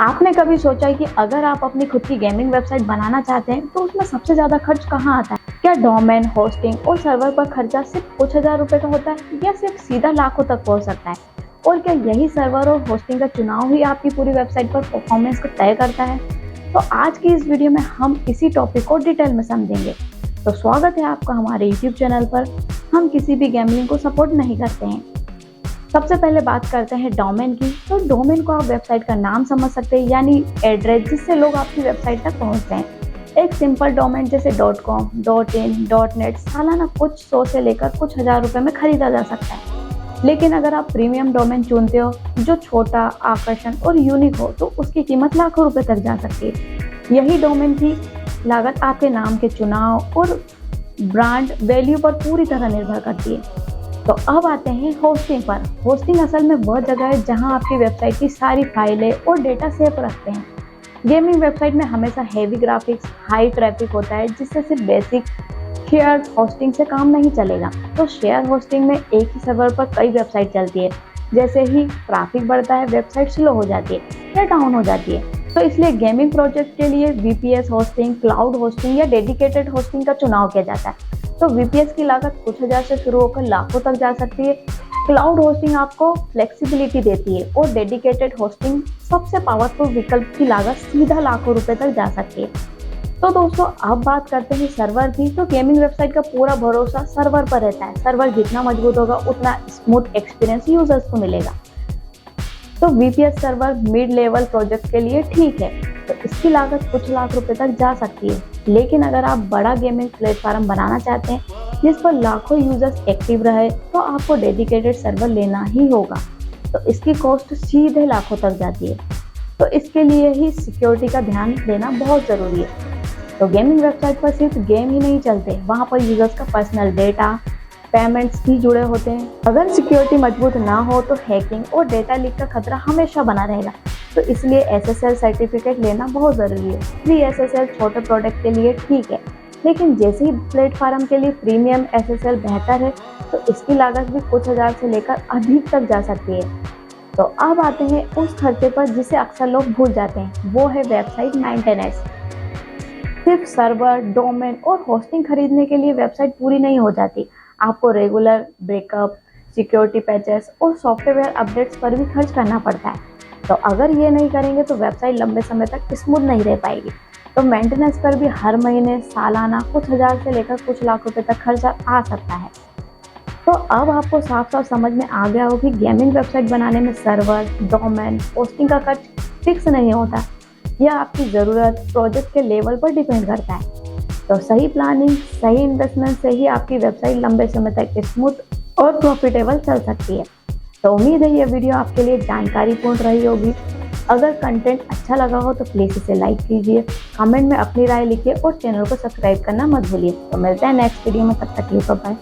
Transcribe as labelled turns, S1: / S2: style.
S1: आपने कभी सोचा है कि अगर आप अपनी खुद की गेमिंग वेबसाइट बनाना चाहते हैं तो उसमें सबसे ज़्यादा खर्च कहाँ आता है? क्या डोमेन, होस्टिंग और सर्वर पर खर्चा सिर्फ कुछ हज़ार रुपये का होता है या सिर्फ सीधा लाखों तक पहुँच सकता है? और क्या यही सर्वर और होस्टिंग का चुनाव ही आपकी पूरी वेबसाइट पर परफॉर्मेंस को तय करता है? तो आज की इस वीडियो में हम इसी टॉपिक को डिटेल में समझेंगे। तो स्वागत है आपका हमारे यूट्यूब चैनल पर। हम किसी भी गैम्बलिंग को सपोर्ट नहीं करते हैं। सबसे पहले बात करते हैं डोमेन की। तो डोमेन को आप वेबसाइट का नाम समझ सकते हैं, यानी एड्रेस जिससे लोग आपकी वेबसाइट तक पहुंचते हैं। एक सिंपल डोमेन जैसे .com, .in, .net सालाना कुछ 100 से लेकर कुछ हज़ार रुपए में खरीदा जा सकता है। लेकिन अगर आप प्रीमियम डोमेन चुनते हो जो छोटा, आकर्षण और यूनिक हो तो उसकी कीमत लाखों रुपए तक जा सकती है। यही डोमेन की लागत आपके नाम के चुनाव और ब्रांड वैल्यू पर पूरी तरह निर्भर करती है। तो अब आते हैं होस्टिंग पर। होस्टिंग असल में वह जगह है जहां आपकी वेबसाइट की सारी फाइलें और डेटा सेव रखते हैं। गेमिंग वेबसाइट में हमेशा हेवी ग्राफिक्स, हाई ट्रैफिक होता है, जिससे सिर्फ बेसिक शेयर होस्टिंग से काम नहीं चलेगा। तो शेयर होस्टिंग में एक ही सर्वर पर कई वेबसाइट चलती है। जैसे ही ट्रैफिक बढ़ता है वेबसाइट स्लो हो जाती है या डाउन हो जाती है। तो इसलिए गेमिंग प्रोजेक्ट के लिए VPS होस्टिंग, क्लाउड होस्टिंग या डेडिकेटेड होस्टिंग का चुनाव किया जाता है। तो VPS की लागत कुछ हज़ार से शुरू होकर लाखों तक जा सकती है। क्लाउड होस्टिंग आपको फ्लेक्सिबिलिटी देती है और डेडिकेटेड होस्टिंग सबसे पावरफुल विकल्प की लागत सीधा लाखों रुपए तक जा सकती है। तो दोस्तों अब बात करते हैं सर्वर की। तो गेमिंग वेबसाइट का पूरा भरोसा सर्वर पर रहता है। सर्वर जितना मजबूत होगा उतना स्मूथ एक्सपीरियंस यूजर्स को मिलेगा। तो VPS server mid level project के लिए ठीक है, तो इसकी लागत कुछ लाख रुपए तक जा सकती है। लेकिन अगर आप बड़ा गेमिंग प्लेटफॉर्म बनाना चाहते हैं जिस पर लाखों यूजर्स एक्टिव रहे तो आपको डेडिकेटेड सर्वर लेना ही होगा। तो इसकी कॉस्ट सीधे लाखों तक जाती है। तो इसके लिए ही सिक्योरिटी का ध्यान देना बहुत ज़रूरी है। तो गेमिंग वेबसाइट पर सिर्फ गेम ही नहीं चलते, वहाँ पर यूजर्स का पर्सनल डेटा, पेमेंट्स भी जुड़े होते हैं। अगर सिक्योरिटी मजबूत ना हो तो हैकिंग और डेटा लीक का खतरा हमेशा बना रहेगा। तो इसलिए SSL सर्टिफिकेट लेना बहुत ज़रूरी है। फ्री SSL छोटे प्रोडक्ट के लिए ठीक है, लेकिन जैसे ही प्लेटफॉर्म के लिए प्रीमियम SSL बेहतर है तो इसकी लागत भी कुछ हज़ार से लेकर अधिक तक जा सकती है। तो अब आते हैं उस खर्चे पर जिसे अक्सर लोग भूल जाते हैं, वो है वेबसाइट मेंटेनेंस। सिर्फ सर्वर, डोमेन और होस्टिंग खरीदने के लिए वेबसाइट पूरी नहीं हो जाती। आपको रेगुलर बैकअप, सिक्योरिटी पैचेस और सॉफ्टवेयर अपडेट्स पर भी खर्च करना पड़ता है। तो अगर ये नहीं करेंगे तो वेबसाइट लंबे समय तक स्मूथ नहीं रह पाएगी। तो मेंटेनेंस पर भी हर महीने, सालाना कुछ हज़ार से लेकर कुछ लाख रुपए तक खर्चा आ सकता है। तो अब आपको साफ साफ समझ में आ गया हो कि गेमिंग वेबसाइट बनाने में सर्वर, डोमेन, होस्टिंग का खर्च फिक्स नहीं होता। यह आपकी ज़रूरत, प्रोजेक्ट के लेवल पर डिपेंड करता है। तो सही प्लानिंग, सही इन्वेस्टमेंट से ही आपकी वेबसाइट लंबे समय तक स्मूथ और प्रॉफिटेबल चल सकती है। तो उम्मीद है ये वीडियो आपके लिए जानकारीपूर्ण रही होगी। अगर कंटेंट अच्छा लगा हो तो प्लीज़ इसे लाइक कीजिए, कमेंट में अपनी राय लिखिए और चैनल को सब्सक्राइब करना मत भूलिए। तो मिलते हैं नेक्स्ट वीडियो में, तब तक के लिए बाय।